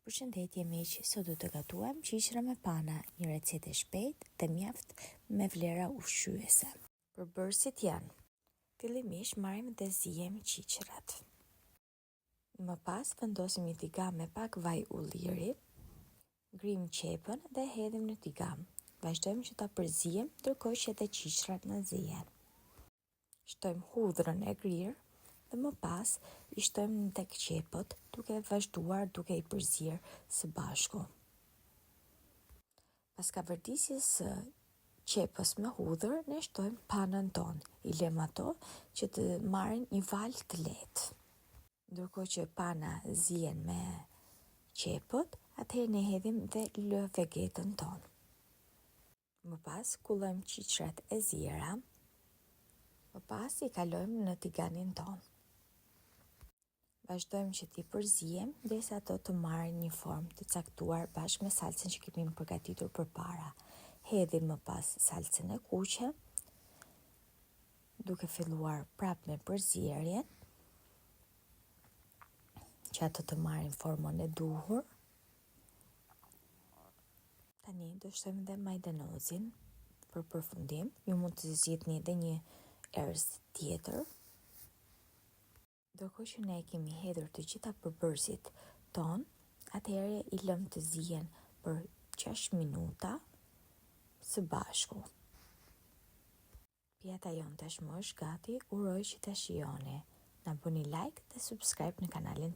Përshëndetje miq, sot do të gatuam qiqra me pana, një recetë e shpejtë dhe mjaft me vlera ushqyese. Përbërësit janë: fillimisht marrim dhe zijem qiqrat. Më pas vendosim një tigam me pak vaj ulliri, ngrim qepën dhe hedhim në tigam. Vazhdojmë që ta përzijem ndërkohë që edhe qiqrat në zijen. Shtojmë hudhrën e grirë dhe më pas i shtojmë tek qepët duke vazhduar duke i përzirë së bashku. Pas ka vërdisjes së qepës me hudhër, ne shtojmë panën tonë, i lëmë ato që të marrin një val të lehtë. Ndërkohë që pana zihen me qepët, atëherë ne hedhim dhe lë vegetën tonë. Më pas kullojmë qiqrat e zira, më pas i kalojmë në tiganin tonë. Vazhdojmë që t'i përzijem derisa ato të marrin një formë të caktuar bashkë me salcën që kemi përgatitur përpara. Hedhim më pas salcën e kuqe, duke filluar prap me përzierjen, që ato të marrin formën e duhur. Tani do shtojmë dhe majdanozin për përfundim. Ju mund të zgjidhni edhe një erëz tjetër. Ndërkohë që ne kemi hedhur të gjitha përbërësit ton, atëherë i lëm të zihen për 6 minuta së bashku. Pjata jon tashmë është gati, uroj që ta shijoni. Na bëni like dhe subscribe në kanalin